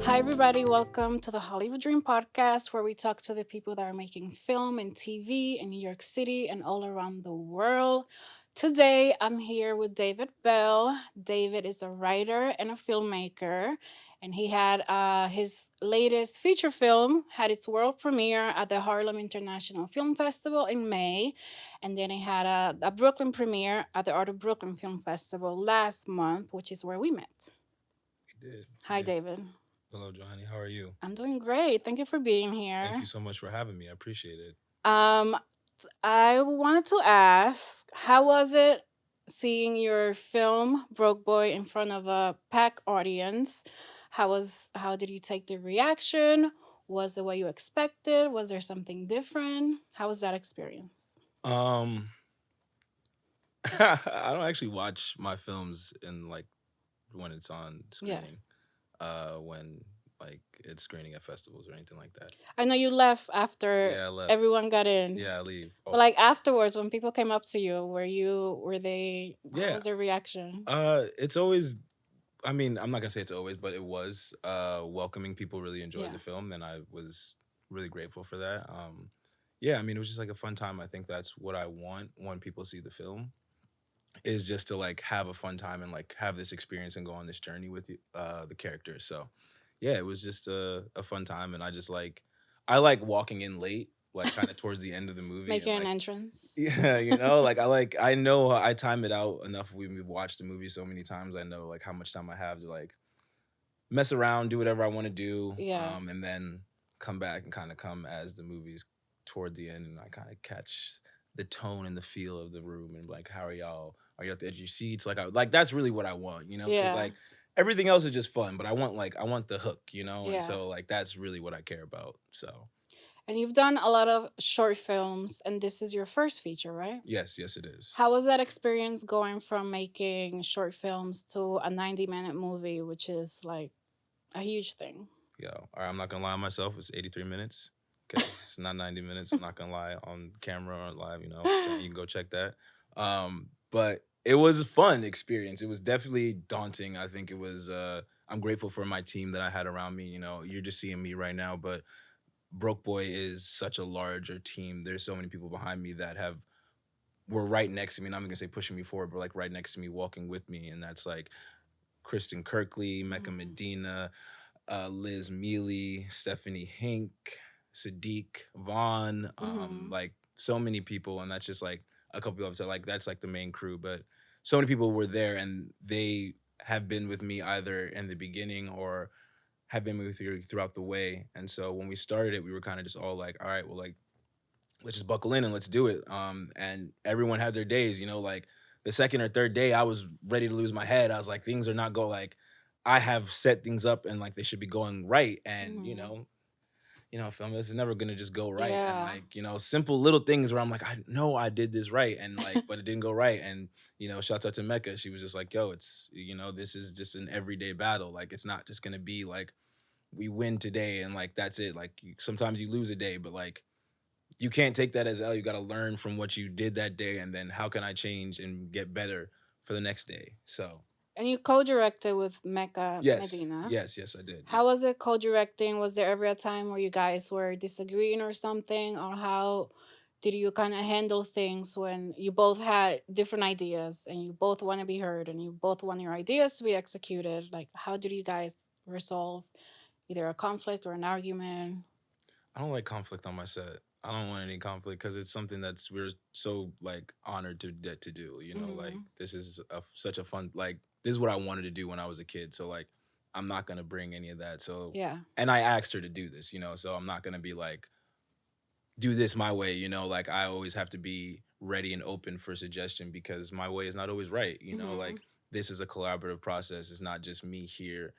Hi, everybody. Welcome to the Hollywood Dream Podcast, where we talk to the people that are making film and TV in New York City and all around the world. Today, I'm here with David Bell. David is a writer and a filmmaker, and he had his latest feature film had its world premiere at the Harlem International Film Festival in May, and then he had a Brooklyn premiere at the Art of Brooklyn Film Festival last month, which is where we met. We did. Hi, Yeah. David. Hello, Johnny. How are you? I'm doing great. Thank you for being Thank here. you so much for having me. I appreciate it. Um, I wanted to ask, how was it seeing your film Broke Boy in front of a packed audience? How did you take the reaction? Was it what you expected? Was there something different? How was that experience? Um, I don't actually watch my films in like when it's on Yeah. screening. When like it's screening at festivals or anything like that. I know you left after Yeah, I left. everyone got in. Yeah, I leave. But Oh, like afterwards when people came up to you, were they what yeah. was their reaction? It's always. I mean, I'm not gonna say it's always, but it was welcoming. People really enjoyed Yeah. the film, and I was really grateful for that. Yeah, I mean, it was just like a fun time. I think that's what I want when people see the film is just to like have a fun time and like have this experience and go on this journey with you, the characters. So yeah, it was just a fun time, and I like walking in late, like kind of towards the end of the movie, and Making an like entrance. yeah, I know I time it out enough. We've watched the movie so many times. I know like how much time I have to like mess around, do whatever I want to do, Yeah. and then come back and kind of come as the movie's toward the end, and I kind of catch the tone and the feel of the room, and like, how are y'all? Are you at the edge of your seats? Like that's really what I want, because Yeah. like everything else is just fun, but I want the hook, and Yeah. so like that's really what I care about. So And you've done a lot of short films, and this is your first feature, right? yes, yes, it is. How was that experience going from making short films to a 90-minute movie, which is like a huge thing? Yo, all right, I'm not gonna lie on myself. It's 83 minutes. Okay, it's not 90 minutes. I'm not gonna lie on camera or live. So you can go check that. But it was a fun experience. It was definitely daunting. I think it was. I'm grateful for my team that I had around me. You're just seeing me right now, but Broke Boy is such a larger team. There's so many people behind me that were right next to me. And I'm not gonna say pushing me forward, but like right next to me, walking with me, and that's like Kristen Kirkley, Mecca Mhm. Medina, Liz Mealy, Stephanie Hink, Sadiq, Vaughn, Mhm. like so many people, and that's just like a couple of like that's like the main crew, but so many people were there, and they have been with me either in the beginning or have been with me throughout the way. And so when we started it, we were kind of just all like, all right, well, like let's just buckle in and let's do it. And everyone had their days, like the second or third day, I was ready to lose my head. I was like, things are not go like I have set things up and like they should be going right. And Mhm. film is never gonna just go right. And Yeah. like, simple little things where I'm like, I know I did this right, and like, but it didn't go right. And shouts out to Mecca. She was just like, yo, it's this is just an everyday battle. Like it's not just gonna be like we win today and like that's it. Like sometimes you lose a day, but like you can't take that as L. You got to learn from what you did that day, and then how can I change and get better for the next day. So And you co-directed with Mecca yes, Medina. yes, yes, I did. Yeah. How was it co-directing? Was there ever a time where you guys were disagreeing or something? Or how did you kind of handle things when you both had different ideas and you both want to be heard and you both want your ideas to be executed? Like, how did you guys resolve either a conflict or an argument? I don't like conflict on my set. I don't want any conflict because it's something that's we're so like honored to get to do. Like Hmm. this is such a fun like this is what I wanted to do when I was a kid. So like I'm not gonna bring any of that. So Yeah. and I asked her to do this, so I'm not gonna be like do this my way, like I always have to be ready and open for suggestion because my way is not always right, Hmm. like this is a collaborative process. It's not just me here.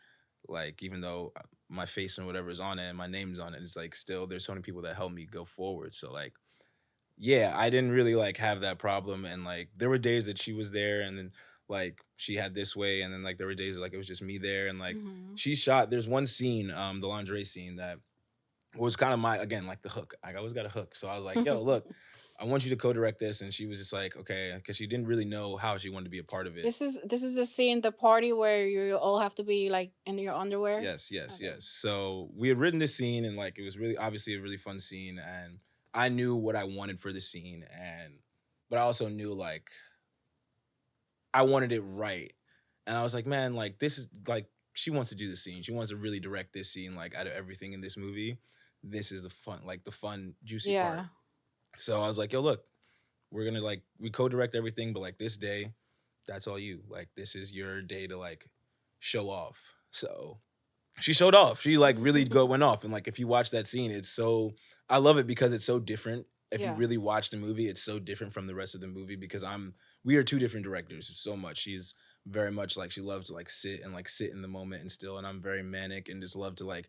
Like even though my face and whatever is on it and my name's on it, it's like still there's so many people that help me go forward. So like yeah, I didn't really like have that problem, and like there were days that she was there and then like she had this way, and then like there were days like it was just me there, and like Hmm. she shot there's one scene, the lingerie scene that was kind of my, again, like the hook. I always got a hook. So I was like, yo, look, I want you to co-direct this. And she was just like, okay, because she didn't really know how she wanted to be a part of it. This is the scene, the party where you all have to be like in your underwears. Yes, yes, Okay. yes. So we had written this scene, and like it was really obviously a really fun scene, and I knew what I wanted for the scene, and but I also knew like I wanted it right. And I was like, man, like this is like she wants to do the scene. She wants to really direct this scene. Like out of everything in this movie, this is the fun, like the fun, juicy part. Yeah. So I was like, yo, look, we're gonna like we co-direct everything, but like this day, that's all you. Like this is your day to like show off. So she showed off. She like really went off. And like if you watch that scene, it's so I love it because it's so different. If you Yeah. really watch the movie, it's so different from the rest of the movie because we are two different directors so much. She's very much like she loves to like sit in the moment and still, and I'm very manic and just love to like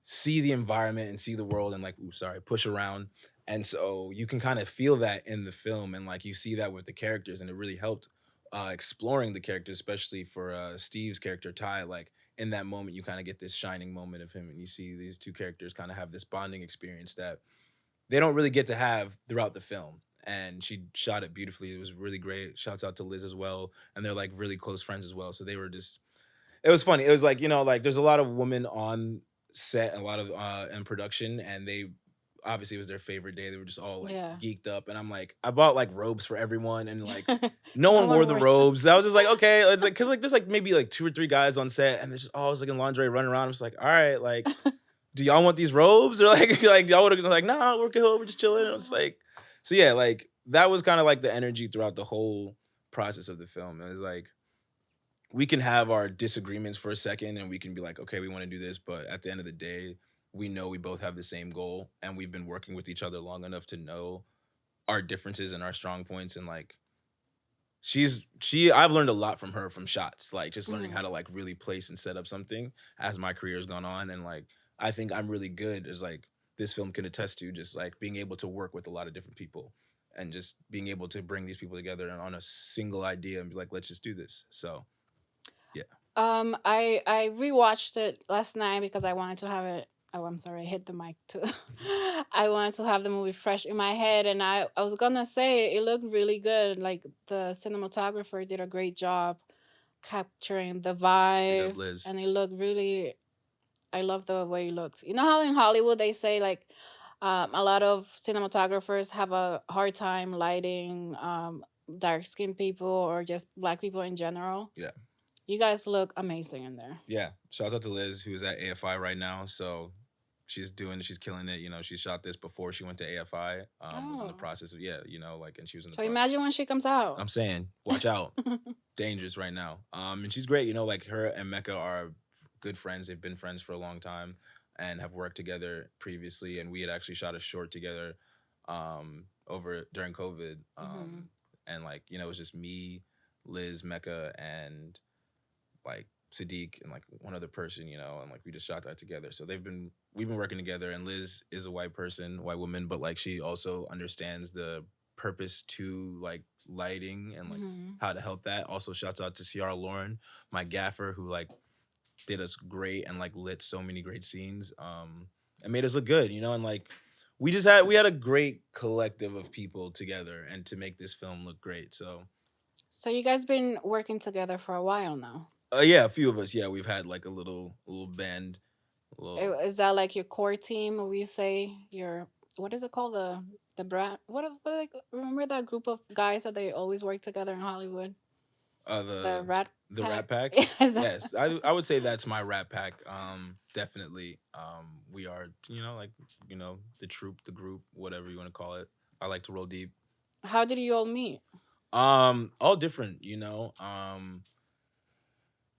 see the environment and see the world and like, ooh, sorry, push around. And so you can kind of feel that in the film and like you see that with the characters and it really helped exploring the characters, especially for Steve's character, Ty. Like in that moment, you kind of get this shining moment of him and you see these two characters kind of have this bonding experience that they don't really get to have throughout the film. And she shot it beautifully. It was really great. Shouts out to Liz as well. And they're like really close friends as well. So they were just it was funny. It was like, like there's a lot of women on set and a lot of in production, and they obviously it was their favorite day. They were just all like Yeah. geeked up. And I'm like, I bought like robes for everyone, and like no No one one wore the wore. robes. I was just like, okay, it's like because like there's like maybe like two or three guys on set, and they're just all just like in lingerie running around. I'm just like, all right, like, do y'all want these robes? Or like like y'all would have been like, nah, we're good, we're just chilling. And I was like, so yeah, like that was kind of like the energy throughout the whole process of the film. It was like we can have our disagreements for a second and we can be like, okay, we want to do this. But at the end of the day, we know we both have the same goal and we've been working with each other long enough to know our differences and our strong points. And like, I've learned a lot from her from shots, like just learning how Mhm. to like really place and set up something as my career has gone on. And like, I think I'm really good as like this film can attest to just like being able to work with a lot of different people and just being able to bring these people together and on a single idea and be like, let's just do this. So yeah. I rewatched it last night because I wanted to have it. Oh, I'm sorry, I hit the mic too. I wanted to have the movie fresh in my head, and I was gonna say it looked really good. Like the cinematographer did a great job capturing the Big up vibe, Liz. and it looked really. I love the way it looked. You know how in Hollywood they say like a lot of cinematographers have a hard time lighting dark skinned people or just black people in general. Yeah. You guys look amazing in there. Yeah. Shouts out to Liz, who's at AFI right now. So she's killing it. She shot this before she went to AFI. Was in the Oh, process of, yeah, like, and she was in the so process. imagine when she comes out. I'm saying, watch out. Dangerous right now. And she's great. Like her and Mecca are good friends. They've been friends for a long time and have worked together previously. And we had actually shot a short together over during COVID. Hmm. And like, it was just me, Liz, Mecca, and like Sadiq and like one other person, and like we just shot that together. So we've been working together, and Liz is a white woman, but like she also understands the purpose to like lighting and like Hmm. how to help that. Also, shouts out to Ciara Lauren, my gaffer, who like did us great and like lit so many great scenes, and made us look good, and like we had a great collective of people together and to make this film look great. So So you guys been working together for a while now. yeah, a few of us, yeah, we've had like a little band, a little Is that like your core team, or you say your what is it called, the brand? What like, remember that group of guys that they always work together in Hollywood? uh The the Rat the Pack. Rat Pack. Is that- Yes, I would say that's my Rat Pack. Definitely. We are, like, the troop, the group, whatever you want to call it. I like to roll deep. How did you all meet? All different,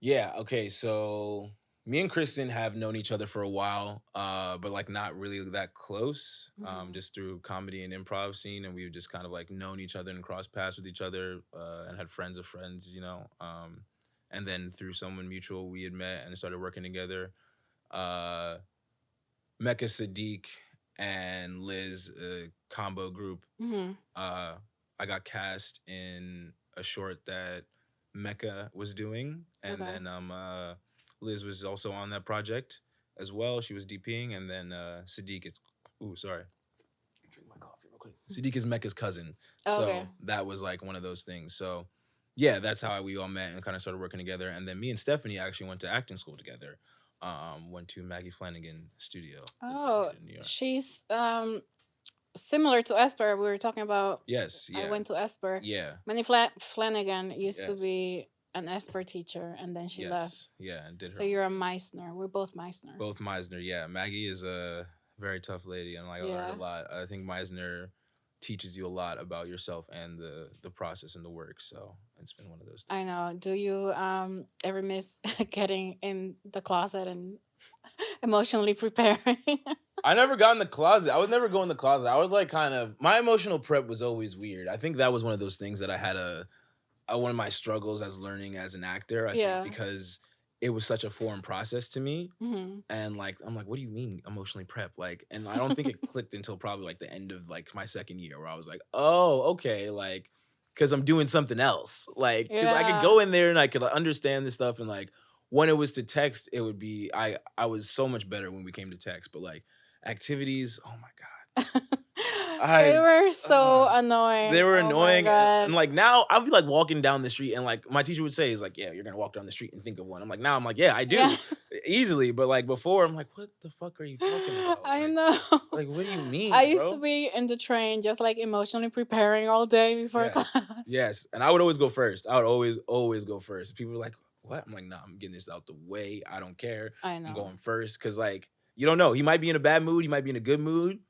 Yeah, okay, so me and Kristen have known each other for a while, but like not really that close, Hmm. just through comedy and improv scene, and we've just kind of like known each other and crossed paths with each other, and had friends of friends, and then through someone mutual we had met and started working together. Uh, Mecca, Sadiq, and Liz, combo group. Hmm. uh, I got cast in a short that Mecca was doing, and Okay. then Liz was also on that project, as well. She was DPing, and then Sadiq is. Ooh, sorry. Drink my coffee real quick. Sadiq is Mecca's cousin, Okay. so that was like one of those things. So yeah, that's how we all met and kind of started working together. And then me and Stephanie actually went to acting school together. Went to Maggie Flanagan studio that's Oh, located in New York. she's similar to Esper. We were talking about. Yes, I yeah, went to Esper. yeah, Manny Flanagan used to yes, be an Esper teacher, and then she left. yes, yeah, and did So her you're a Meissner. We're both Meissner. both Meisner. Yeah, Maggie is a very tough lady, and like I learned Yeah. a lot. I think Meisner teaches you a lot about yourself and the process and the work. So it's been one of those I things. know. Do you ever miss getting in the closet and emotionally preparing? I never got in the closet. I would never go in the closet. I would like kind of my emotional prep was always weird. I think that was one of those things that I had one of my struggles as learning as an actor. I think Yeah. because it was such a foreign process to me. Hmm. And like I'm like, what do you mean emotionally prep? Like, and I don't think it clicked until probably like the end of like my second year where I was like, oh, okay, like because I'm doing something else. Like, because I could Yeah. go in there and I could understand this stuff and like when it was to text, it would be I was so much better when we came to text, but like activities, oh my god. They I were so annoying. they were Oh my annoying and God. like now I'll be like walking down the street and like my teacher would say is like, yeah, you're gonna walk down the street and think of one. I'm like, now I'm like, yeah, I do Yeah. easily, but like before I'm like, what the fuck are you talking about? I Like, know. like what do you mean, I used bro? to be in the train just like emotionally preparing all day before Yeah. class. Yes, and I would always go first. I would always go first. People were like, what? I'm like, nah, I'm getting this out the way. I don't care. I I'm know. going first because like you don't know. He might be in a bad mood. He might be in a good mood.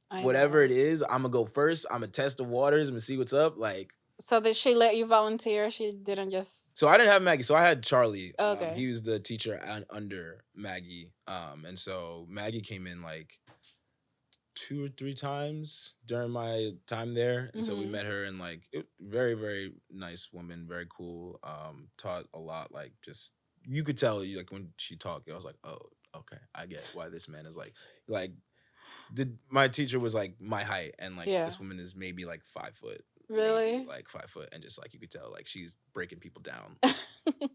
I Whatever know. it is, I'm gonna go first. I'm gonna test the waters. I'm gonna see what's up. Like, So did she let you volunteer? She didn't just. so I didn't have Maggie. So I had Charlie. Okay. He was the teacher under Maggie. And so Maggie came in like 2 or 3 times during my time there, and so we Mhm. met her and like very very nice woman, very cool. Taught a lot. Like just you could tell you like when she talked, I was like, oh, okay, I get why this man is like my teacher was like my height, and like Yeah. this woman is maybe like 5 foot, Really? maybe, like 5 foot, and just like you could tell like she's breaking people down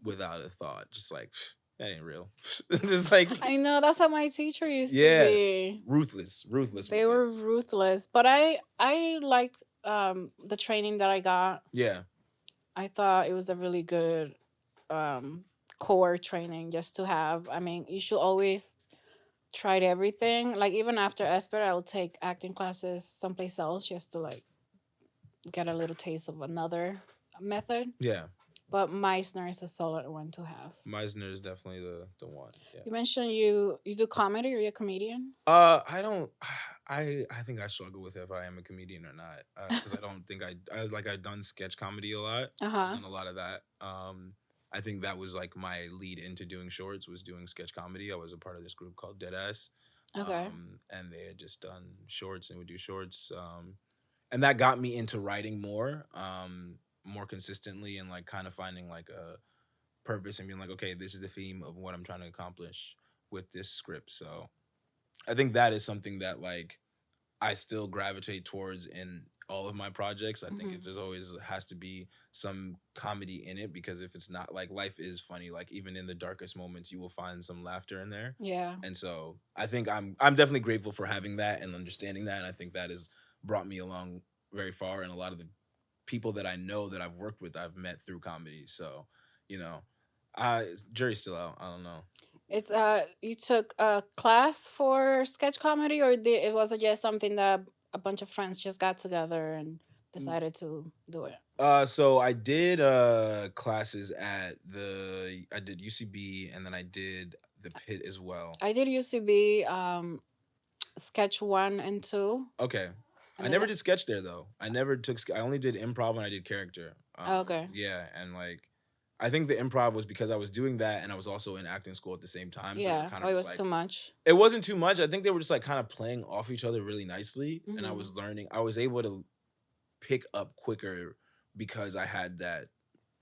without a thought, just like that ain't real, just like I know that's how my teacher used yeah, to be. ruthless They with were kids. ruthless, but I liked the training that I got. Yeah, I thought it was a really good core training just to have. I mean, you should always try everything. Like even after Esper, I'll take acting classes someplace else just to like get a little taste of another method. yeah. But Meissner is a solid one to have. Meisner is definitely the one. Yeah. You mentioned you do comedy. Are you a comedian? I don't. I think I struggle with if I am a comedian or not, because I don't think I like I've done sketch comedy a lot. I've Uh-huh. done a lot of that. I think that was like my lead into doing shorts was doing sketch comedy. I was a part of this group called Deadass. Okay. And they had just done shorts and would do shorts. And that got me into writing more consistently and like kind of finding like a purpose and being like, okay, this is the theme of what I'm trying to accomplish with this script. So I think that is something that like I still gravitate towards in all of my projects. I think Mhm. there's always has to be some comedy in it, because if it's not, like, life is funny. Like even in the darkest moments, you will find some laughter in there. Yeah. And so I think I'm definitely grateful for having that and understanding that. And I think that has brought me along very far. And a lot of the people that I know that I've worked with, I've met through comedy. So, you know, jury's still out. I don't know. It's you took a class for sketch comedy, or it was just something that a bunch of friends just got together and decided to do it? So I did classes at I did UCB and then I did the Pit as well. I did UCB sketch 1 and 2. Okay. And I then never did sketch there though. I never took I only did improv and I did character. Okay. Yeah, and like I think the improv was because I was doing that and I was also in acting school at the same time. So Yeah. kind Oh, of it just was like too much. it wasn't too much. I think they were just like kind of playing off each other really nicely, and I Mhm. was learning. I was able to pick up quicker because I had that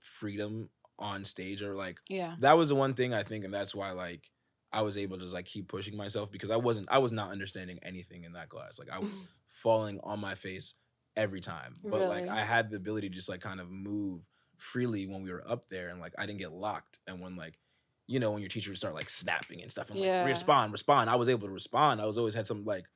freedom on stage, or like Yeah. that was the one thing I think, and that's why like I was able to just like keep pushing myself, because I was not understanding anything in that class. Like I was falling on my face every time, but like Really? I had the ability to just like kind of move freely when we were up there, and like I didn't get locked. And when like when your teacher would start like snapping and stuff and like Yeah. respond, I was able to respond. I was always had some like,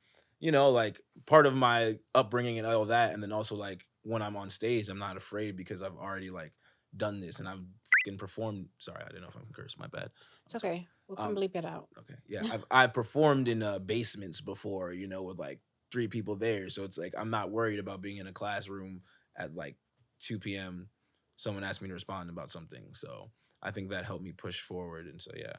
like part of my upbringing and all that. And then also like when I'm on stage, I'm not afraid because I've already like done this and I've fucking performed. Sorry, I didn't know if I'm cursed. My bad. It's I'm sorry. okay. We can bleep it out. Okay. Yeah. I've performed in basements before, with like three people there. So it's like I'm not worried about being in a classroom at like 2 p.m. Someone asked me to respond about something. So I think that helped me push forward. And so yeah.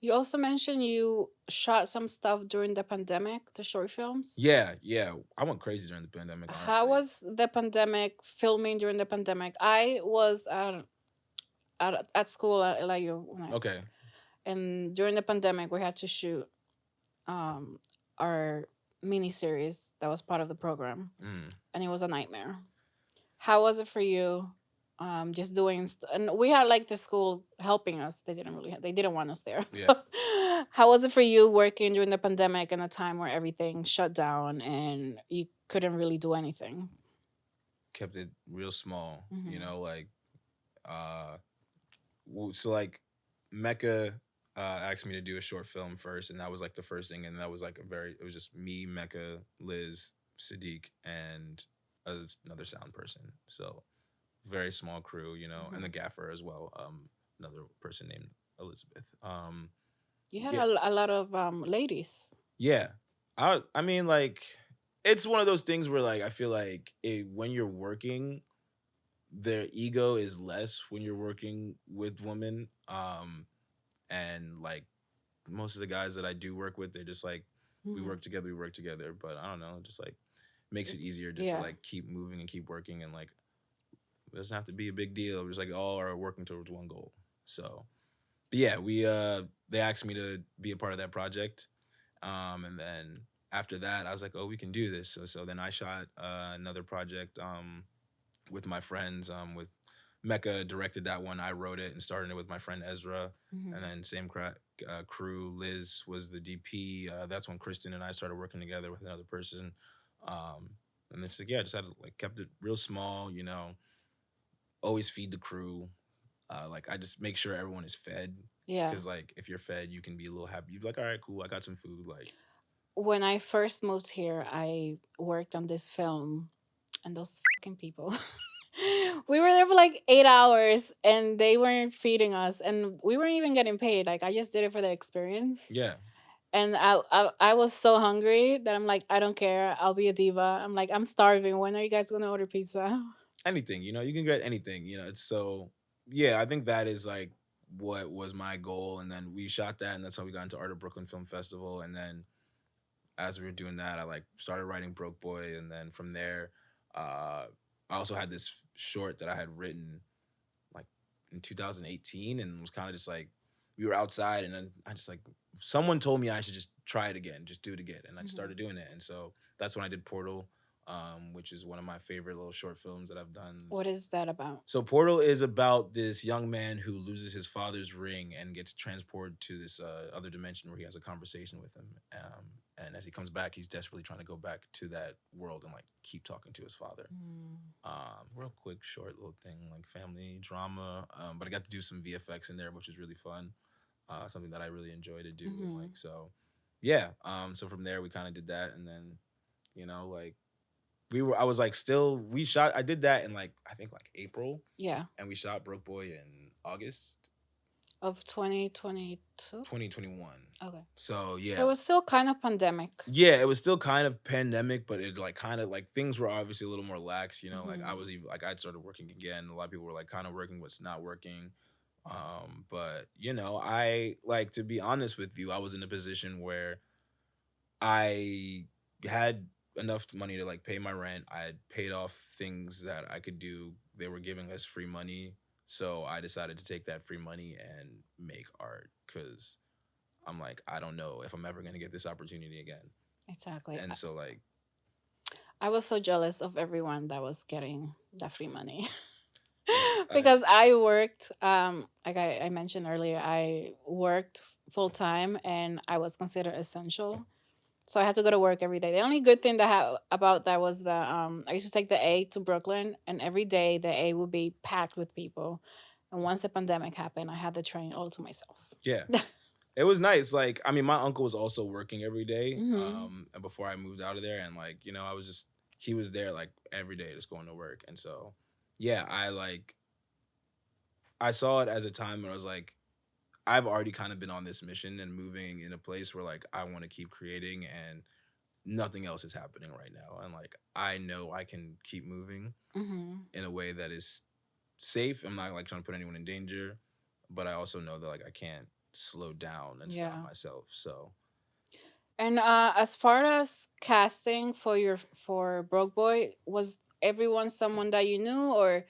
You also mentioned you shot some stuff during the pandemic, the short films. Yeah, yeah. I went crazy during the pandemic, How honestly. was the pandemic, filming during the pandemic? I was at school at LIU, Okay. and during the pandemic, we had to shoot um, our mini series that was part of the program, Mm. and it was a nightmare. How was it for you? Just doing, and we had like the school helping us. They didn't want us there. Yeah. How was it for you working during the pandemic in a time where everything shut down and you couldn't really do anything? Kept it real small, Mhm. like uh so like Mecca asked me to do a short film first, and that was like the first thing, and that was like it was just me, Mecca, Liz, Sadiq, and another sound person. So very small crew, and the Mhm. gaffer as well, another person named Elizabeth. You had Yeah, a lot of ladies. yeah. I mean, like, it's one of those things where like I feel like when you're working, their ego is less when you're working with women. And like most of the guys that I do work with, they're just like, Mhm. we work together. But I don't know, just like makes it easier just to Yeah. like keep moving and keep working, and like it doesn't have to be a big deal. We're just like all are working towards one goal. So, but yeah, we they asked me to be a part of that project. And then after that, I was like, oh, we can do this. So then I shot another project with my friends. With Mecca directed that one. I wrote it and started it with my friend Ezra. And Mhm. then same crew. Liz was the DP. That's when Kristen and I started working together with another person. Um, and it's like, yeah, just had to, like, kept it real small. Always feed the crew. Like I just make sure everyone is fed, Yeah. because like if you're fed, you can be a little happy. You're like, all right, cool, I got some food. Like, When I first moved here, I worked on this film, and those fucking people. We were there for like 8 hours, and they weren't feeding us, and we weren't even getting paid. Like I just did it for the experience. yeah, And I was so hungry that I'm like, I don't care. I'll be a diva. I'm like, I'm starving. When are you guys gonna order pizza? anything. You can get anything. It's so, yeah. I think that is like what was my goal, and then we shot that, and that's how we got into Art of Brooklyn Film Festival, and then as we were doing that, I like started writing Broke Boy, and then from there, I also had this short that I had written like in 2018, and was kind of just like we were outside, and then I just like someone told me I should just try it again, just do it again, and I just Mhm. started doing it, and so that's when I did Portal, which is one of my favorite little short films that I've done. What is that about? So Portal is about this young man who loses his father's ring and gets transported to this other dimension where he has a conversation with him. And as he comes back, he's desperately trying to go back to that world and like keep talking to his father. Mm. Real quick, short little thing, like family drama. But I got to do some VFX in there, which is really fun. Something that I really enjoy to do. And Mhm. like, so yeah. So from there, we kind of did that. And then, like I was like, still, I did that in like, I think like April, Yeah. and we shot Broke Boy in August Of 2022. 2021. Okay. So So it yeah. was still kind of pandemic. Yeah, it was still kind of pandemic, but it like kind of like things were obviously a little more lax, like I Mhm. was even like I'd started working again. A lot of people were like kind of working what's not working. But I like, to be honest with you, I was in a position where I had enough money to like pay my rent. I had paid off things that I could do. They were giving us free money. So I decided to take that free money and make art, because I'm like, I don't know if I'm ever going to get this opportunity again. Exactly. And so, like, I was so jealous of everyone that was getting that free money. yeah, Because I worked, like I mentioned earlier, I worked full time and I was considered essential. So I had to go to work every day. The only good thing about that was I used to take the A to Brooklyn, and every day the A would be packed with people. And once the pandemic happened, I had the train all to myself. Yeah. It was nice. Like, I mean, my uncle was also working every day, Hmm. and before I moved out of there, and like, I was just he was there like every day just going to work. And so yeah, I saw it as a time where I was like, I've already kind of been on this mission and moving in a place where like I want to keep creating and nothing else is happening right now. And like I know I can keep moving Hmm. in a way that is safe. I'm not like trying to put anyone in danger, but I also know that like I can't slow down and stop Yeah. myself. So And as far as casting for your for Broke Boy, was everyone someone that you knew, or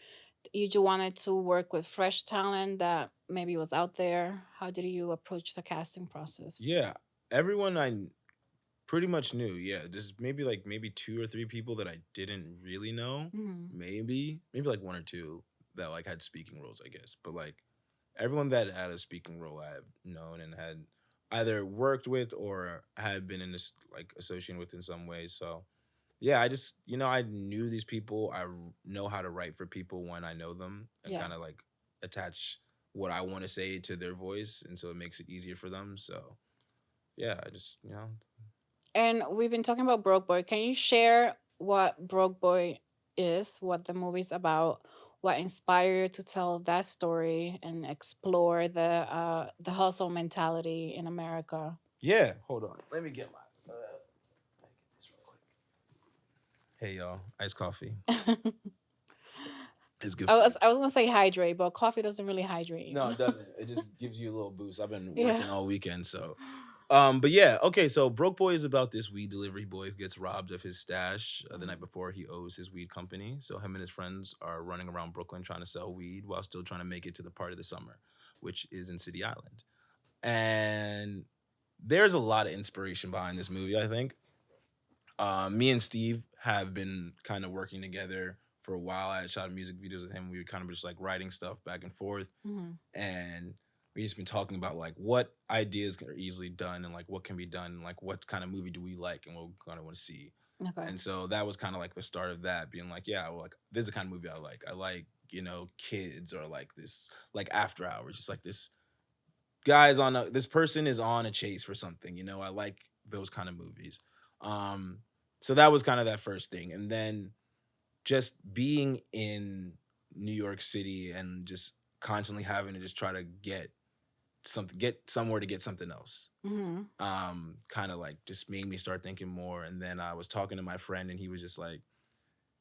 you just wanted to work with fresh talent that maybe was out there? How did you approach the casting process? yeah, everyone pretty much knew. Yeah, just maybe two or three people that I didn't really know. Hmm. Maybe like one or two that like had speaking roles, I guess. But like everyone that had a speaking role, I have known and had either worked with or had been in this like associated with in some way. So yeah, I just I knew these people. Know how to write for people when I know them and Yeah. kind of like attach what I want to say to their voice, and so it makes it easier for them. So yeah, I just And we've been talking about Broke Boy. Can you share what Broke Boy is, what the movie's about, what inspired you to tell that story and explore the hustle mentality in America? yeah. Hold on, let me get this real quick. Hey y'all, iced coffee. I It's good for you. I was gonna say hydrate, but coffee doesn't really hydrate No, you. it doesn't. It just gives you a little boost. I've been Yeah. working all weekend, so but yeah, okay. So Broke Boy is about this weed delivery boy who gets robbed of his stash the night Mhm. before he owes his weed company. So him and his friends are running around Brooklyn trying to sell weed while still trying to make it to the part of the summer, which is in City Island. And there's a lot of inspiration behind this movie, I think. Me and Steve have been kind of working together for a while. I had shot music videos with him. We were kind of just like writing stuff back and forth, Mhm. and we just been talking about like what ideas are easily done and like what can be done, and like what kind of movie do we like and what we kind of want to see. Okay. And so that was kind of like the start of that, being like, yeah, well, like this is the kind of movie I like. I like kids, or like this like After Hours, just like this person is on a chase for something. I like those kind of movies. Um, so that was kind of that first thing, and then just being in New York City and just constantly having to just try to get somewhere to get something else. Mhm. Kind of like just made me start thinking more. And then I was talking to my friend, and he was just like,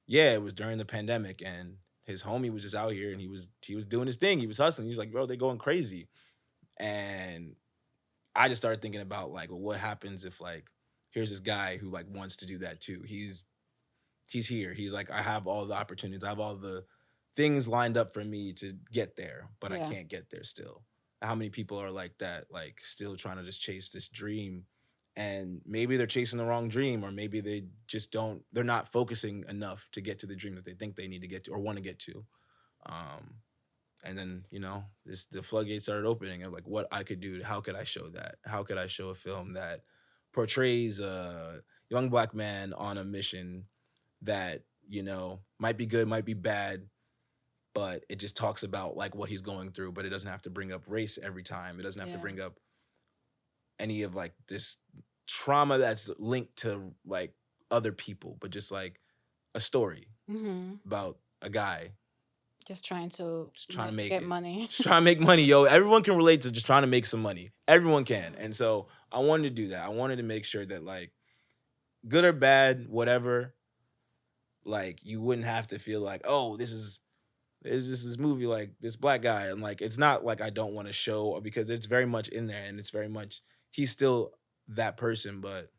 yeah, it was during the pandemic, and his homie was just out here, and he was doing his thing. He was hustling. He's like, bro, they going crazy. And I just started thinking about like, well, what happens if like here's this guy who like wants to do that too. He's here. He's like, I have all the opportunities. I have all the things lined up for me to get there, but I Yeah. can't get there still. How many people are like that, like still trying to just chase this dream? And maybe they're chasing the wrong dream, or maybe they're not focusing enough to get to the dream that they think they need to get to or want to get to. Um, and then the floodgates started opening of like what I could do. How could I show that? How could I show a film that portrays a young black man on a mission that might be good, might be bad, but it just talks about like what he's going through, but it doesn't have to bring up race every time. It doesn't have to Yeah. bring up any of like this trauma that's linked to like other people, but just like a story Mhm. about a guy Just trying to just trying to make get it. money. Just trying to make money, yo. Everyone can relate to just trying to make some money. Everyone can. And so I wanted to do that. I wanted to make sure that like good or bad, whatever, like you wouldn't have to feel like, oh, there's this movie like this black guy. And like it's not like I don't want to show, because it's very much in there, and it's very much he's still that person, but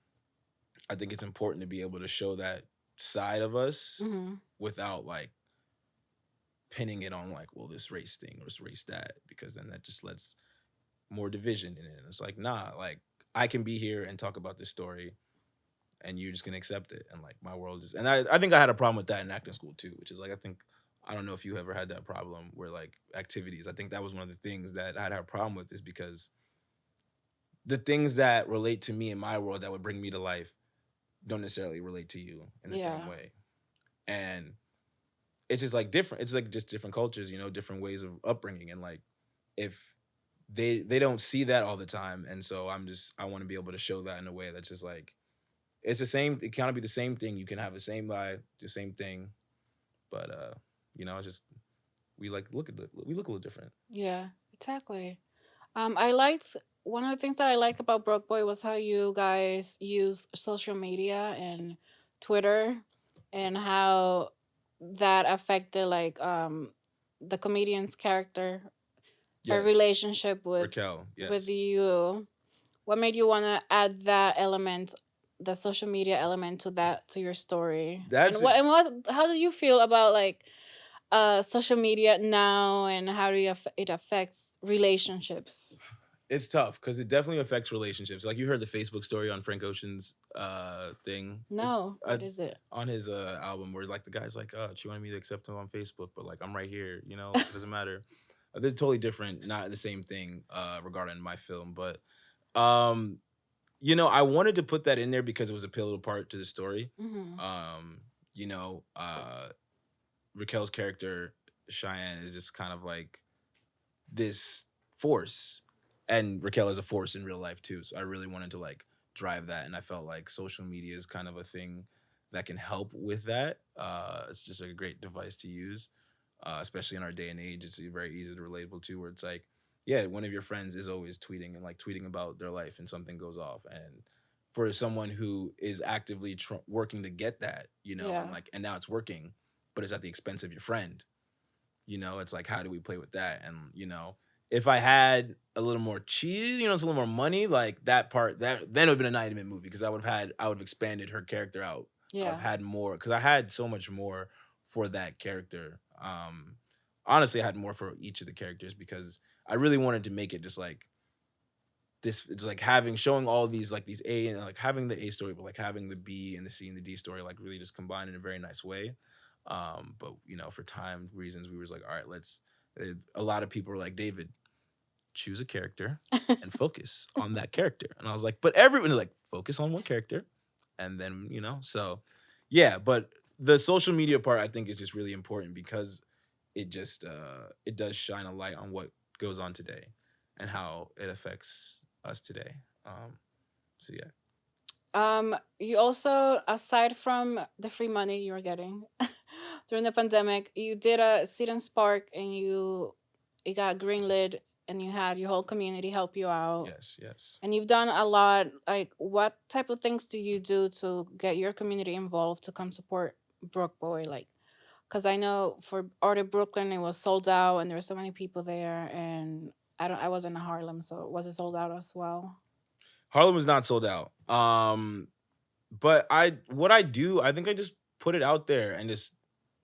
I think it's important to be able to show that side of us Mhm. without like pinning it on like, well, this race thing or this race that, because then that just lets more division in it. And it's like, nah, like I can be here and talk about this story, and you're just gonna accept it. And like my world is, and I think I had a problem with that in acting school too, which is like I don't know if you ever had that problem where like activities. I think that was one of the things that I'd have a problem with, is because the things that relate to me in my world that would bring me to life don't necessarily relate to you in the same Yeah. way. And it's just like different. It's like just different cultures, different ways of upbringing, and like if they don't see that all the time, and so I want to be able to show that in a way that's just like it's the same. It kind of be the same thing. You can have the same vibe, the same thing, but it's just we look a little different. Yeah, exactly. I liked one of the things that I liked about Broke Boy was how you guys use social media and Twitter, and how that affected like the comedian's character or Yes, relationship Raquel. with Yes, you. What made you want to add that element, the social media element, to your story? And that's a how do you feel about like social media now, and how do it affects relationships? it's tough because it definitely affects relationships. Like you heard the Facebook story on Frank Ocean's thing. No, what is It's it? on his album where like the guy's like, "Oh, she wanted me to accept him on Facebook, but like I'm right here. It doesn't matter." This is totally different, not the same thing regarding my film, but um, I wanted to put that in there because it was a pivotal part to the story. Hmm. Um, you know, uh, Raquel's character Cheyenne is just kind of like this force, and Raquel is a force in real life too. So I really wanted to like drive that, and I felt like social media is kind of a thing that can help with that. It's just a great device to use, especially in our day and age. It's very easy to relatable to, where it's like, yeah, one of your friends is always tweeting and like tweeting about their life, and something goes off, and for someone who is actively working to get that, and Yeah. like, and now it's working, but it's at the expense of your friend. It's like, how do we play with that? And if I had a little more cheese, it's a little more money, like that part, that then it would have been a 90-minute movie because I would have expanded her character out. I would have Yeah. had more because I had so much more for that character. Honestly, I had more for each of the characters because I really wanted to make it just like this. It's like having showing all these like these A and like having the A story, but like having the B and the C and the D story like really just combined in a very nice way. But for time reasons, we was like, all right, let's. A lot of people were like, David, choose a character and focus on that character. And I was like, but everyone like focus on one character, and then so yeah. But the social media part, I think, is just really important because it does shine a light on what goes on today and how it affects us today. So yeah. You also, aside from the free money you were getting during the pandemic, you did a Seed and Spark, and you got greenlit, and you had your whole community help you out. Yes, yes. And you've done a lot. Like, what type of things do you do to get your community involved to come support Brook Boy? Like, because I know for Art of Brooklyn, it was sold out, and there were so many people there, and I was in Harlem, so was it sold out as well? Harlem was not sold out. But what I do, I think I just put it out there and just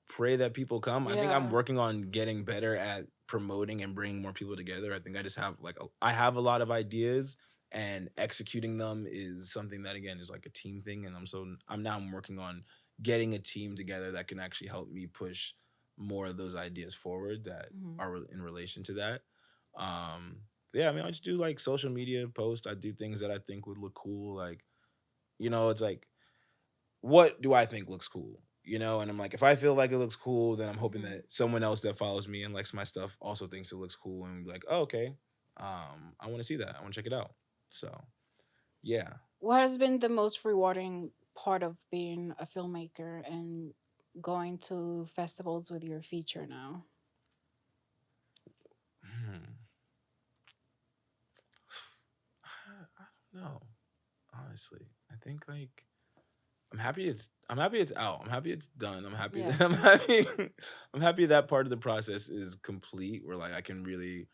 pray that people come. I think I'm Yeah. working on getting better at promoting and bringing more people together. I think I just have like I have a lot of ideas, and executing them is something that again is like a team thing, and I'm working on getting a team together that can actually help me push more of those ideas forward that Mhm. are in relation to that. Um yeah, I mean I just do like social media posts. I do things that I think would look cool, like it's like what do I think looks cool? And I'm like, if I feel like it looks cool, then I'm hoping Mhm. that someone else that follows me and likes my stuff also thinks it looks cool and be like, oh, okay. I want to see that. I want to check it out. So yeah. What has been the most rewarding part of being a filmmaker and going to festivals with your feature now? Hmm. I don't know. Honestly, I think like I'm happy it's out. I'm happy it's done. I'm happy Yeah. that I'm happy I'm happy that part of the process is complete where like I can really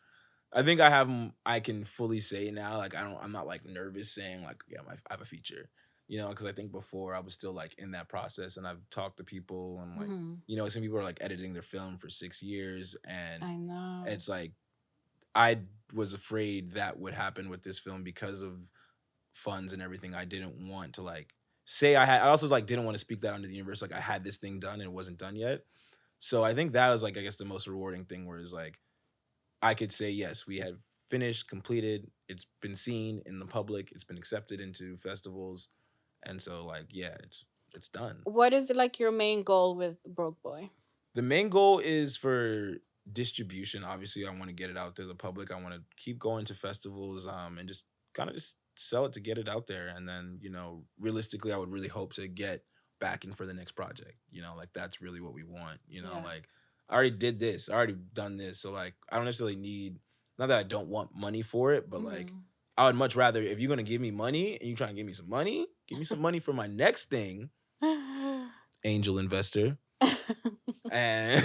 I think I can fully say now, like I'm not like nervous saying like, yeah, I have a feature, because I think before I was still like in that process, and I've talked to people and like, Hmm. some people are like editing their film for 6 years, and I know. it's like I was afraid that would happen with this film because of funds and everything. I didn't want to like say I also like didn't want to speak that onto the universe. Like I had this thing done and it wasn't done yet. So I think that was like I guess the most rewarding thing where it's like I could say, yes, we have finished, completed. It's been seen in the public. It's been accepted into festivals, and so like, yeah, it's done. What is like your main goal with Broke Boy? The main goal is for distribution. Obviously, I want to get it out there to the public. I want to keep going to festivals, and just kind of just sell it to get it out there. And then, realistically, I would really hope to get backing for the next project. Like that's really what we want. Yeah. Like I already did this, I already done this. So like I don't necessarily need, not that I don't want money for it, but like Mhm. I would much rather, if you're gonna give me money and you try and give me some money for my next thing, angel investor. And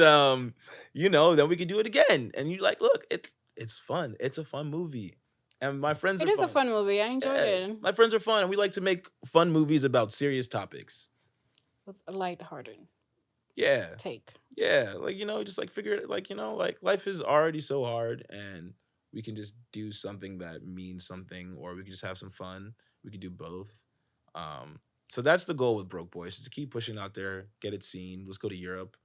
then we could do it again. And you like, look, it's fun. It's a fun movie. And my friends It are is a fun. fun movie. I enjoyed Yeah, it my friends are fun, and we like to make fun movies about serious topics. with a lighthearted Yeah. take. Yeah. Like, just like figure it, like, like life is already so hard, and we can just do something that means something, or we can just have some fun. We could do both. Um, so that's the goal with Broke Boys, is to keep pushing out there, get it seen. Let's go to Europe.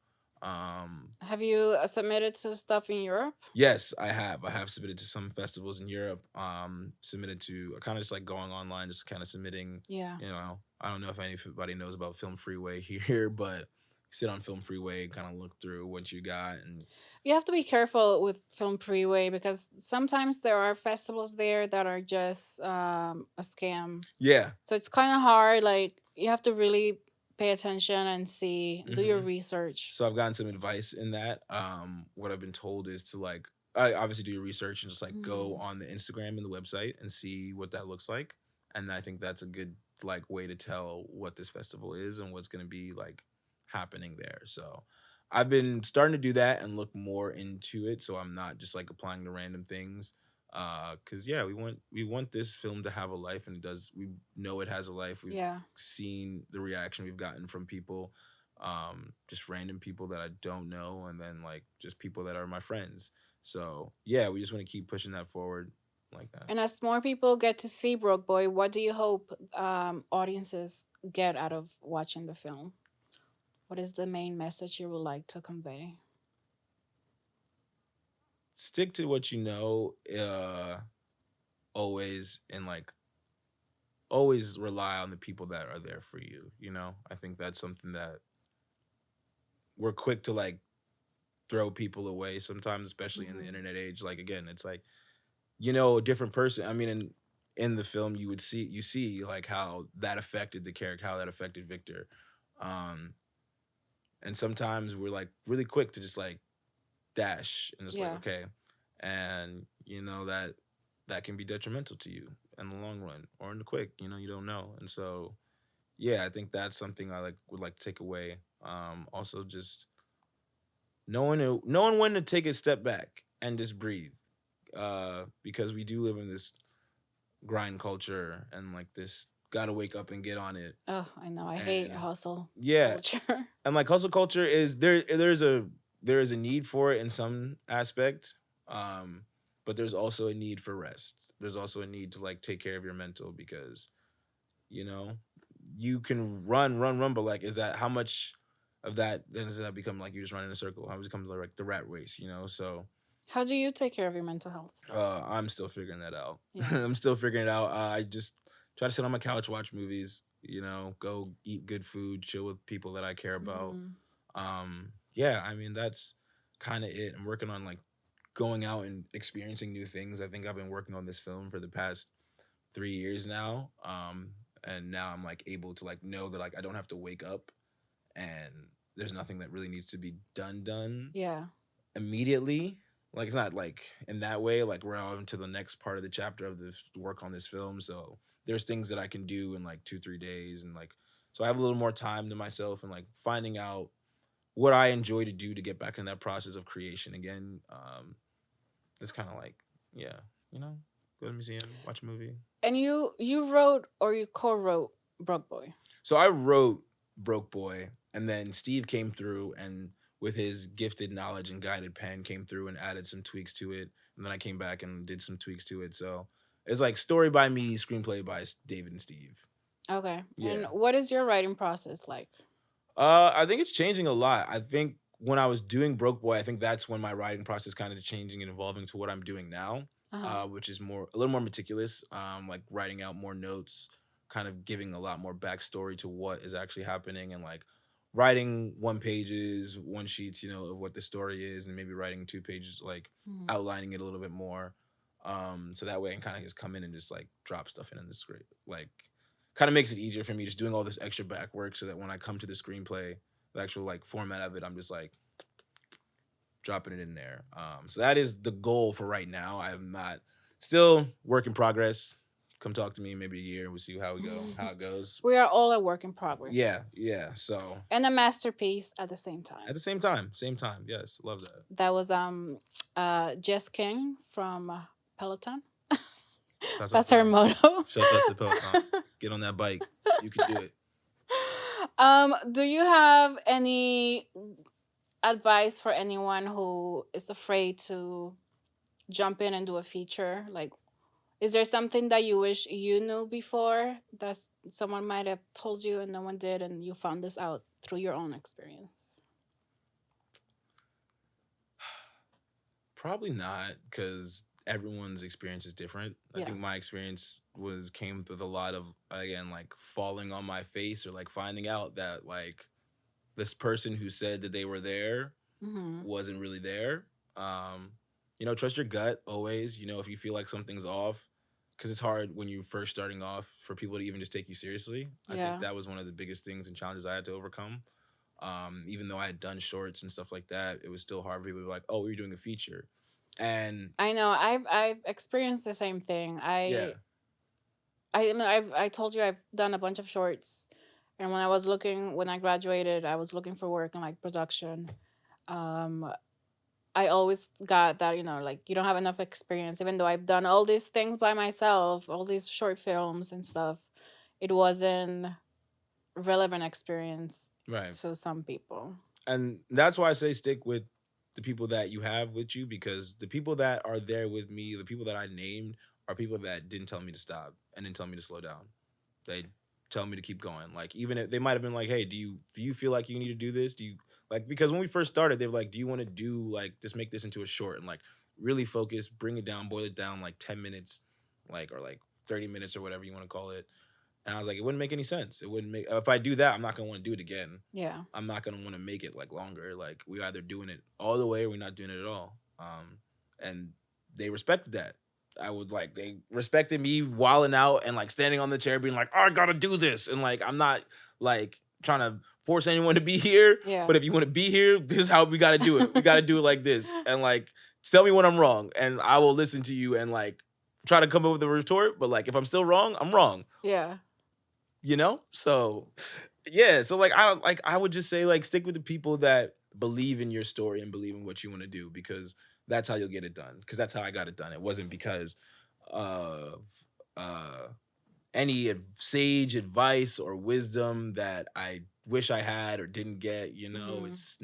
Have you submitted to stuff in Europe? Yes, I have. I have submitted to some festivals in Europe. Submitted to kind of just like going online, just kind of submitting. Yeah. I don't know if anybody knows about Film Freeway here, but sit on Film Freeway and kind of look through what you got. And You have to be careful with Film Freeway because sometimes there are festivals there that are just a scam. yeah, So it's kind of hard. Like you have to really pay attention and see, do your mhm. research. So I've gotten some advice in that. What I've been told is to like, I obviously do your research and just like go Mhm. on the Instagram and the website and see what that looks like. And I think that's a good like way to tell what this festival is and what's going to be like happening there. So I've been starting to do that and look more into it, so I'm not just like applying to random things. Cause yeah, we want this film to have a life, and it does. We know it has a life. We've Yeah. seen the reaction we've gotten from people, just random people that I don't know, and then like just people that are my friends. So yeah, we just want to keep pushing that forward like that. And as more people get to see Broke Boy, what do you hope audiences get out of watching the film? What is the main message you would like to convey? Stick to what you know, always, and like always rely on the people that are there for you. I think that's something that we're quick to like throw people away sometimes, especially in the Mhm. internet age. Like again, it's like, a different person. I mean, in the film, you see like how that affected the character, how that affected Victor. Um, and sometimes we're like really quick to just like dash and it's like, Yeah. okay. And that can be detrimental to you in the long run or in the quick, you don't know. And so yeah, I think that's something I like would like to take away. Also just knowing when to take a step back and just breathe. Because we do live in this grind culture and like this gotta wake up and get on it. Oh, I know. I hate And hustle yeah, culture. and like hustle culture is there is a need for it in some aspect. But there's also a need for rest. There's also a need to like take care of your mental, because you know you can run, but like, is that how much of that then does that become like you just run in a circle? How it becomes like the rat race? So How do you take care of your mental health? I'm still figuring that out. Yeah. I'm still figuring it out. I just try to sit on my couch, watch movies, go eat good food, chill with people that I care about. Mhm. Yeah, I mean, that's kind of it. I'm working on like going out and experiencing new things. I think I've been working on this film for the past 3 years now. And now I'm like able to like know that like I don't have to wake up and there's nothing that really needs to be done Yeah. immediately. Like it's not like in that way. Like we're on to the next part of the chapter of the work on this film. So there's things that I can do in like 2-3 days, and like so I have a little more time to myself and like finding out what I enjoy to do to get back in that process of creation again. It's kind of like, yeah, go to the museum, watch a movie. And you wrote or you co-wrote Broke Boy. So I wrote Broke Boy, and then Steve came through and with his gifted knowledge and guided pen came through and added some tweaks to it. And then I came back and did some tweaks to it. So it's like story by me, screenplay by David and Steve. Okay. And Yeah. what is your writing process like? I think it's changing a lot. I think when I was doing Broke Boy, I think that's when my writing process kind of changing and evolving to what I'm doing now, Uh-huh. which is a little more meticulous. Like writing out more notes, kind of giving a lot more backstory to what is actually happening, and like writing one pages, one sheets, of what the story is, and maybe writing 2 pages, like Mhm. outlining it a little bit more. So that way I can kind of just come in and just like drop stuff in the script. Like kind of makes it easier for me just doing all this extra back work so that when I come to the screenplay, the actual like format of it, I'm just like dropping it in there. So that is the goal for right now. I am not still work in progress. Come talk to me in maybe a year. We'll see how we go, how it goes. We are all a work in Yeah, progress yeah. So and a masterpiece at the same at time. the same time, yes, love that. That was Jess King from Peloton. Shouts out That's to her them. motto. Shouts out to Peloton. Get on that bike. You can do it. Do you have any advice for anyone who is afraid to jump in and do a feature? Like, is there something that you wish you knew before that someone might have told you and no one did, and you found this out through your own experience? Probably not, because everyone's experience is different. I Yeah. think my experience came with a lot of, again, like falling on my face or like finding out that like this person who said that they were there Mm-hmm. wasn't really there. Um, trust your gut always. If you feel like something's off, because it's hard when you're first starting off for people to even just take you seriously. I think Yeah. that was one of the biggest things and challenges I had to overcome. Even though I had done shorts and stuff like that, it was still hard for people to be like, "Oh, we're doing a feature," and I know. I've experienced the same thing. yeah, I told you I've done a bunch of shorts, and when I graduated, I was looking for work in like production. Um, I always got that, like you don't have enough experience, even though I've done all these things by myself, all these short films and stuff. It wasn't relevant experience right. to some people. And that's why I say stick with the people that you have with you, because the people that are there with me, the people that I named, are people that didn't tell me to stop and didn't tell me to slow down. They tell me to keep going. Like even if they might have been like, "Hey, do you feel like you need to do this? Do you like?" Because when we first started, they were like, "Do you want to do like just make this into a short and like really focus, bring it down, boil it down like 10 minutes, like or like 30 minutes or whatever you want to call it." And I was like, it wouldn't make any sense. It wouldn't make if I do that, I'm not gonna want to do it again. Yeah. I'm not gonna want to make it like longer. Like we either doing it all the way or we're not doing it at all. And they respected that. They respected me wilding out and like standing on the chair, being like, "Oh, I gotta do this," and like I'm not like trying to force anyone to be here. Yeah. But if you want to be here, this is how we gotta do it. We gotta do it like this, and like tell me when I'm wrong, and I will listen to you and like try to come up with a retort. But like if I'm still wrong, I'm wrong. Yeah. So yeah, so like I would just say like stick with the people that believe in your story and believe in what you want to do, because that's how you'll get it done, because that's how I got it done. It wasn't because of any sage advice or wisdom that I wish I had or didn't get. Hmm. It's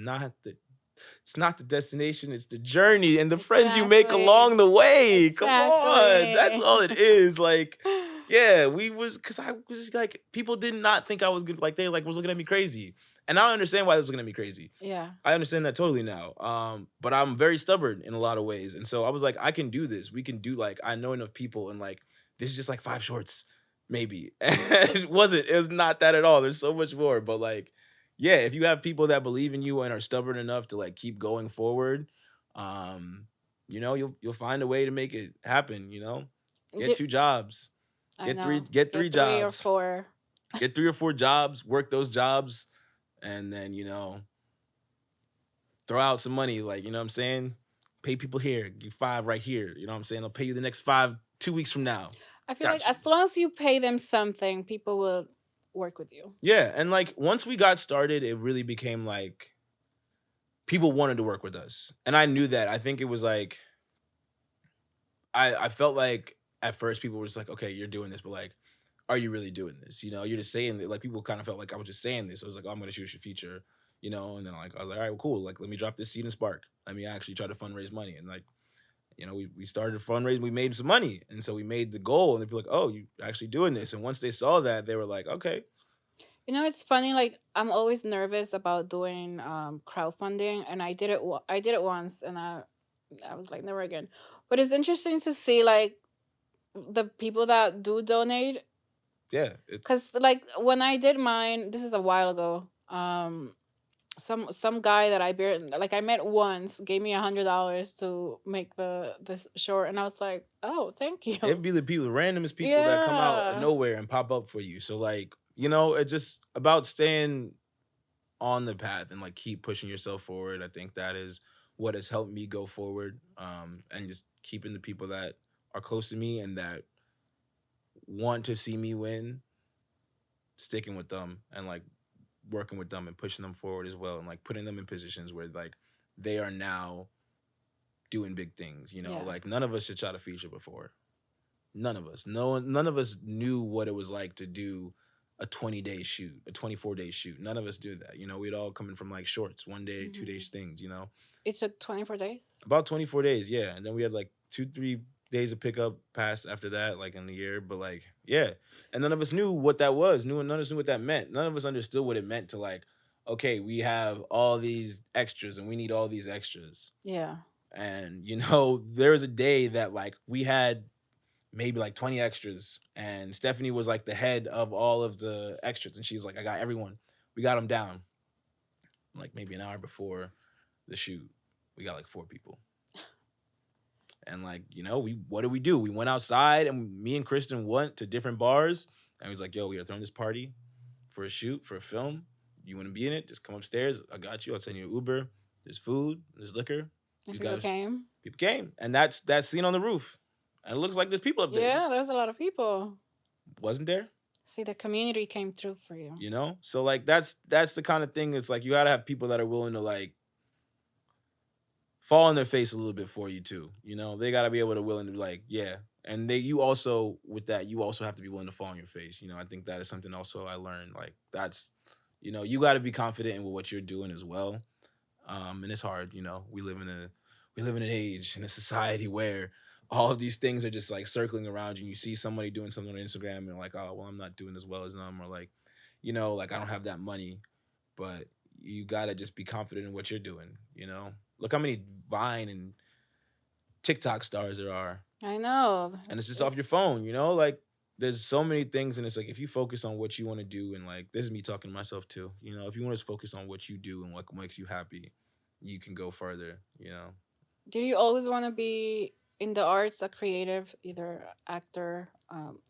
not the destination, it's the journey and the friends you make Exactly. along the way. Come on. That's Exactly. all it is. Like, yeah, because I was like, people did not think I was good. Like, they like was looking at me crazy. And I understand why they was looking at me crazy. Yeah. I understand that totally now. But I'm very stubborn in a lot of ways. And so I was like, I can do this. We can do like, I know enough people, and like, this is just like 5 shorts, maybe. And it was not that at all. There's so much more. But like, yeah, if you have people that believe in you and are stubborn enough to like keep going forward, you'll find a way to make it happen, Get Get, 2 jobs, I know. get three Get three or jobs, four. get 3 or 4 jobs, work those jobs, and then, throw out some money, like, you know what I'm saying? Pay people here, give 5 right here. You know what I'm saying? I'll pay you the next 5 2 weeks from now. I feel like Got you. as long as you pay them something, people will work with you. Yeah, and like once we got started, it really became like people wanted to work with us. And I knew that. I think it was like I felt like at first people were just like, "Okay, you're doing this, but like are you really doing this? You're just saying that." Like people kind of felt like I was just saying this. I was like, "Oh, I'm gonna shoot your feature," and then like I was like, "All right, well, cool. Like let me drop this seed and spark. Let me actually try to fundraise money." And like, we started fundraising, we made some money. And so we made the goal, and they'd be like, "Oh, you actually doing this." And once they saw that, they were like, "Okay." It's funny. Like I'm always nervous about doing crowdfunding, and I did it. I did it once, and I was like, never again. But it's interesting to see like the people that do donate, Yeah. because like when I did mine, this is a while ago. some guy that I barely like I met once gave me $100 to make the this short, and I was like, oh, thank It'd you. be the people, the randomest people that come out of Yeah. nowhere and pop up for you. So like, it's just about staying on the path and like keep pushing yourself forward. I think that is what has helped me go forward. And just keeping the people that are close to me and that want to see me win, sticking with them and like working with them and pushing them forward as well and like putting them in positions where like they are now doing big things, Yeah. like none of us should shot a feature before. None of us. No one, none of us knew what it was like to do a 20-day shoot, a 24-day shoot. None of us do that. We'd all coming from like shorts, 1 day, 2 days Hmm. things. It took 24 days. About 24 days, yeah. And then we had like 2, 3 days of pickup pass after that, like in the year. But like, yeah. And none of us knew what that was. None of us knew what that meant. None of us understood what it meant to like, okay, we have all these extras and we need all these extras. Yeah. And there was a day that like we had maybe like 20 extras and Stephanie was like the head of all of the extras and she's like, I got everyone. We got them down. Like maybe an hour before the shoot, we got like 4 people. And like, we what did we do? We went outside and me and Kristen went to different bars and he was like, yo, we are throwing this party for a shoot, for a film. You want to be in it? Just come upstairs. I got you. I'll send you an Uber. There's food, there's liquor. And You people guys, came. people came. And that's that scene on the roof. And it looks like there's people up there. Yeah, there's a lot of people. Wasn't there? See, the community came through for you. So like that's the kind of thing. It's like you gotta have people that are willing to like fall on their face a little bit for you too. They gotta be able to willing to be like, yeah. And you also with that, you also have to be willing to fall on your face. I think that is something also I learned. Like that's you gotta be confident in what you're doing as well. And it's hard, we live in an age in a society where all of these things are just like circling around you and you see somebody doing something on Instagram and you're like, oh well, I'm not doing as well as them, or like, like I don't have that money. But you gotta just be confident in what you're doing. Look how many Vine and TikTok stars there are. I know. And it's just off your phone. Like there's so many things, and it's like if you focus on what you want to do, and like this is me talking to myself too. If you want to focus on what you do and what makes you happy, you can go further. Did you always want to be in the arts, a creative, either actor,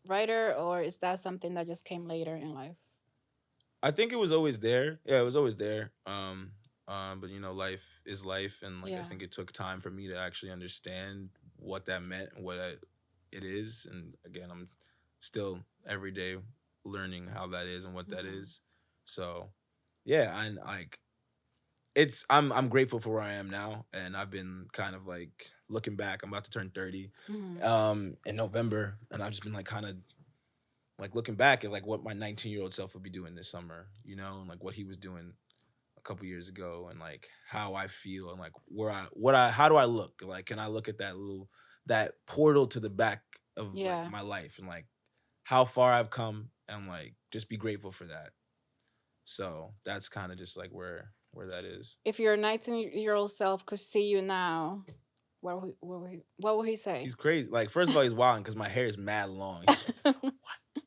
writer, or is that something that just came later in life? I think it was always there. Yeah, it was always there. But life is life, and like I Yeah. think it took time for me to actually understand what that meant and it is. And again, I'm still every day learning how that is and what that Mhm. is. So yeah, and like I'm grateful for where I am now, and I've been kind of like looking back. I'm about to turn 30 Mhm. in November, and I've just been like kind of like looking back at like what my 19-year-old self would be doing this summer, and like what he was doing a couple years ago, and like how I feel, and like how do I look? Like, can I look at that portal to the back of like Yeah. my life, and like how far I've come, and like just be grateful for that. So that's kind of just like where that is. If your 19-year-old self could see you now, what would he say? He's crazy. Like, first of all, he's wild because my hair is mad long. He's like, what?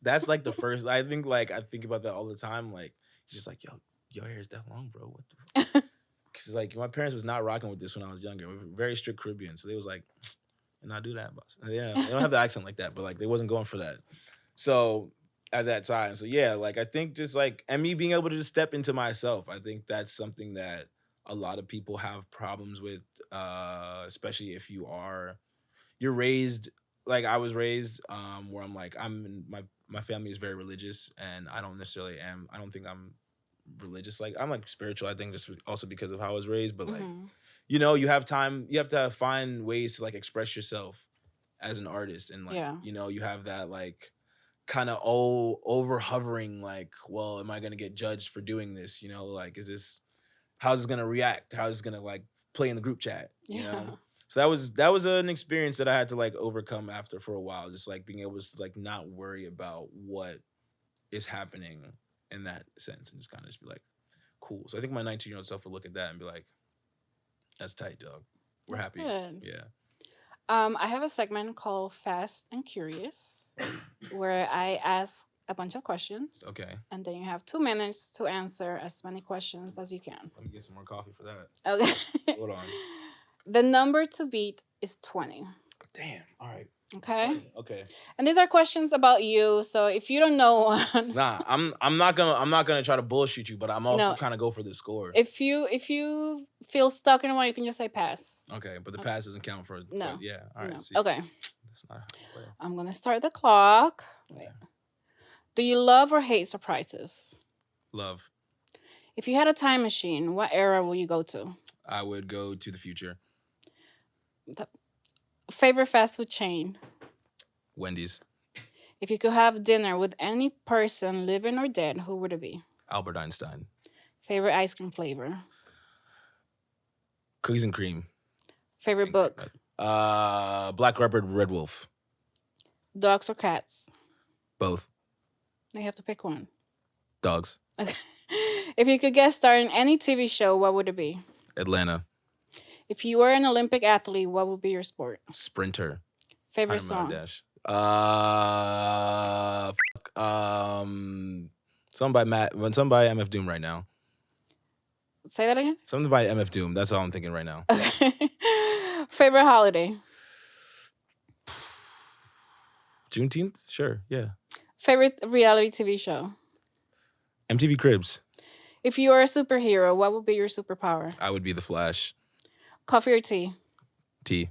That's like the first. I think about that all the time. Like, he's just like, yo, your hair is that long, bro. What the fuck? Because like my parents was not rocking with this when I was younger. We're very strict Caribbean, so they was like, and I do that, boss. And they don't have the accent like that, but like they wasn't going for that. So at that time, so yeah, like I think just like and me being able to just step into myself, I think that's something that a lot of people have problems with, especially if you're raised like I was raised, where I'm like my family is very religious, and I don't necessarily am. I don't think I'm religious. Like I'm like spiritual. I think just also because of how I was raised, but like Hmm. you have time. You have to find ways to like express yourself as an artist, and like Yeah. you have that like kind of over hovering like, well, am I gonna get judged for doing this? Like is this how's this gonna react? How's this gonna like play in the group chat? Yeah. So that was an experience that I had to like overcome after for a while, just like being able to like not worry about what is happening in that sense and just kind of just be like, cool. So I think my 19-year-old self would look at that and be like, that's tight, dog. We're That's happy. good. Yeah. I have a segment called Fast and Curious where I ask a bunch of questions. Okay. And then you have 2 minutes to answer as many questions as you can. Let me get some more coffee for that. Okay. Hold on. The number to beat is 20. Damn. All right. Okay. 20. Okay. And these are questions about you. So if you don't know one, Nah, I'm not gonna try to bullshit you, but I'm also No. kind of go for the score. if you feel stuck in one, you can just say pass. Okay, but the pass doesn't count for. No. But yeah. All right. No. See, Okay. that's not how I play. I'm gonna start the clock. Okay. Wait. Do you love or hate surprises? Love. If you had a time machine, what era will you go to? I would go to the future. Favorite fast food chain? Wendy's. If you could have dinner with any person, living or dead, who would it be? Albert Einstein. Favorite ice cream flavor? Cookies and cream. Favorite book? Black Leopard, Red Wolf. Dogs or cats? Both. They have to pick one. Dogs. Okay. If you could guest star in any TV show, what would it be? Atlanta. If you were an Olympic athlete, what would be your sport? Sprinter. Favorite 100 meter song? dash. Something by MF Doom right now. Say that again? Something by MF Doom. That's all I'm thinking right now. Okay. Favorite holiday? Juneteenth? Sure, yeah. Favorite reality TV show? MTV Cribs. If you were a superhero, what would be your superpower? I would be the Flash. Coffee or tea? Tea.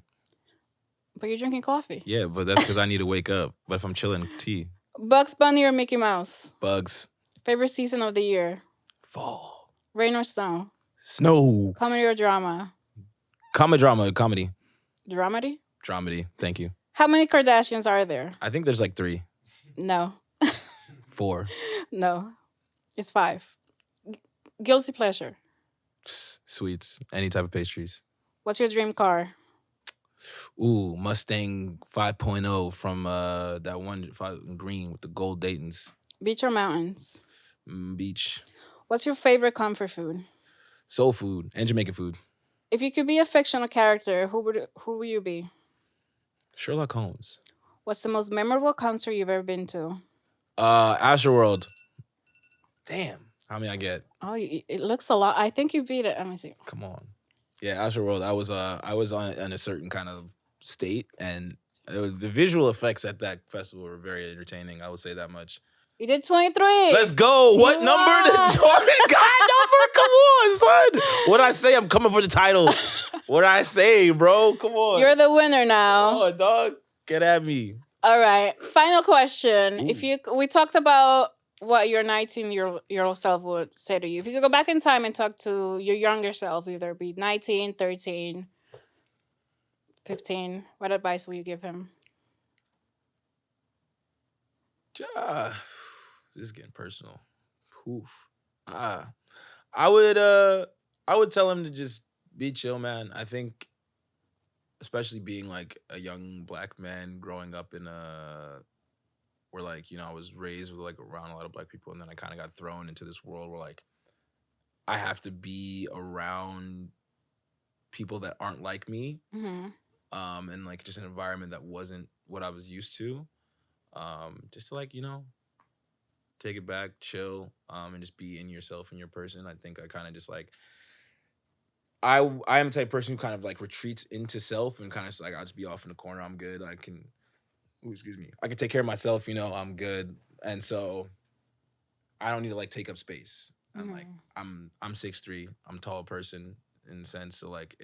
But you're drinking coffee. Yeah, but that's because I need to wake up. But if I'm chilling, tea. Bugs Bunny or Mickey Mouse? Bugs. Favorite season of the year? Fall. Rain or snow? Snow. Comedy or drama? Comedy. Dramedy? Dramedy. Thank you. How many Kardashians are there? I think there's like 3. No. 4. No. It's 5. Guilty pleasure. Sweets. Any type of pastries. What's your dream car? Ooh, Mustang 5.0 from that one green with the gold Daytons. Beach or mountains? Beach. What's your favorite comfort food? Soul food and Jamaican food. If you could be a fictional character, who would you be? Sherlock Holmes. What's the most memorable concert you've ever been to? Astroworld. Damn. How many I get? Oh, it looks a lot. I think you beat it. Let me see. Come on. Yeah, Astroworld. I was on in a certain kind of state, and the visual effects at that festival were very entertaining. I would say that much. You did 23. Let's go. What You number won. did Jordan got? Number? Come on, son. What'd I say? I'm coming for the title. What'd I say, bro? Come on. You're the winner now. Come on, dog. Get at me. All right. Final question. Ooh. We talked about what your 19-year-old self would say to you. If you could go back in time and talk to your younger self, either it be 19, 13, 15, what advice will you give him? This is getting personal. Oof. I would tell him to just be chill, man. I think, especially being like a young black man growing up in where like, you know, I was raised with like around a lot of black people, and then I kind of got thrown into this world where like I have to be around people that aren't like me, Mm-hmm. and like just an environment that wasn't what I was used to, just to like, you know, take it back, chill, and just be in yourself and your person. I think I kind of just like I am the type of person who kind of like retreats into self and kind of like I'll just be off in the corner. I'm good. I can take care of myself. You know, I'm good, and so I don't need to like take up space. I'm like I'm 6'3". I'm a tall person in a sense, so like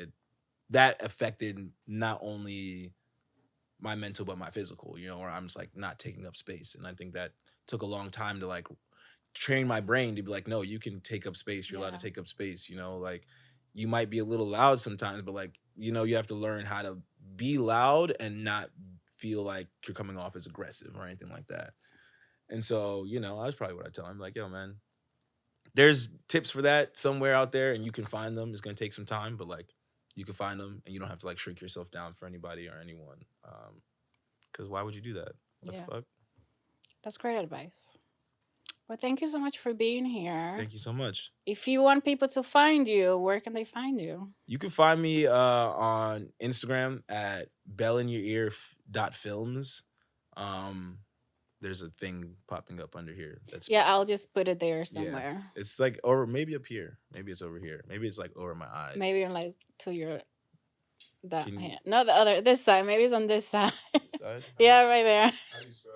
that affected not only my mental but my physical. You know, where I'm just like not taking up space, and I think that took a long time to like train my brain to be like, no, you can take up space. You're allowed to take up space. You know, like you might be a little loud sometimes, but like, you know, you have to learn how to be loud and not feel like you're coming off as aggressive or anything like that. And so, you know, that's probably what I tell him. Like, yo, man, there's tips for that somewhere out there and you can find them. It's going to take some time, but like you can find them and you don't have to like shrink yourself down for anybody or anyone. Because why would you do that? What the fuck? That's great advice. Well, thank you so much for being here. Thank you so much. If you want people to find you, where can they find you? You can find me on Instagram at bellinyourear.films. there's a thing popping up under here. That's Yeah, I'll just put it there yeah. somewhere. It's like, or maybe up here. Maybe it's over here. Maybe it's like over my eyes. Maybe like to your that Can you- hand. No, the other this side. Maybe it's on this side. This side? Yeah, right there. How do you spell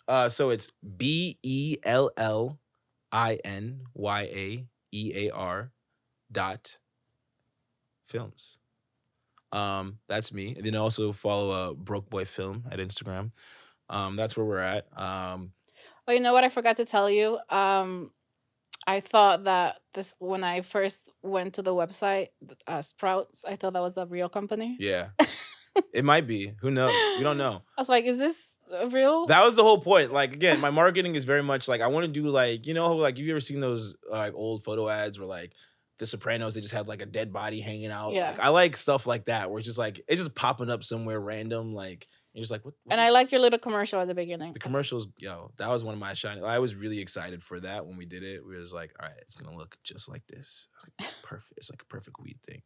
that? So it's BELLINYAEAR dot films. That's me. And then also follow Broke Boy Film at Instagram. That's where we're at. Oh, you know what I forgot to tell you? I thought that this when I first went to the website, Sprouts, I thought that was a real company. Yeah. It might be. Who knows? We don't know. I was like, is this real? That was the whole point. Like, again, my marketing is very much like I want to do like, you know, like have you ever seen those like old photo ads where like The Sopranos, they just have like a dead body hanging out. Yeah. Like, I like stuff like that where it's just like it's just popping up somewhere random. Like you're just like, what And I like your little commercial at the beginning. the commercials, yo, that was one of my shining. I was really excited for that when we did it. We was like, all right, it's gonna look just like this. It's like perfect. It's like a perfect weed thing.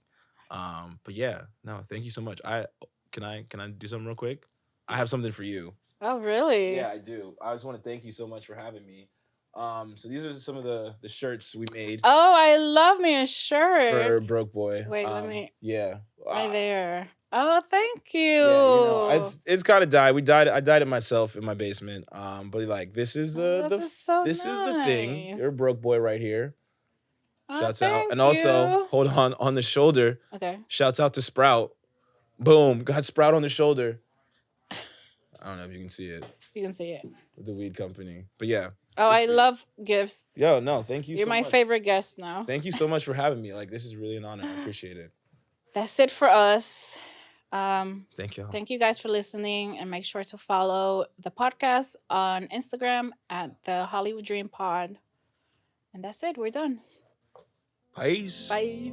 But yeah, no, thank you so much. Can I do something real quick? I have something for you. Oh, really? Yeah, I do. I just want to thank you so much for having me. So these are some of the shirts we made Oh, I love me a shirt. for Broke Boy. Wait, let me. Yeah. Right there. Oh, thank you. Yeah, you know, it's kind of died. I died it myself in my basement. But like this is the this is so this is the thing. nice. You're a Broke Boy right here. Oh, Shouts out. thank And also, you. hold on the shoulder. Okay. Shouts out to Sprout. Boom. Got Sprout on the shoulder. I don't know if you can see it. You can see it. With the weed company. But yeah. Oh, I love gifts. Yo, no, thank you You're so my much. favorite guest now. Thank you so much for having me. Like, this is really an honor. I appreciate it. That's it for us. Thank you. Thank you guys for listening, and make sure to follow the podcast on Instagram at the Hollywood Dream Pod. And that's it. We're done. Peace. Bye.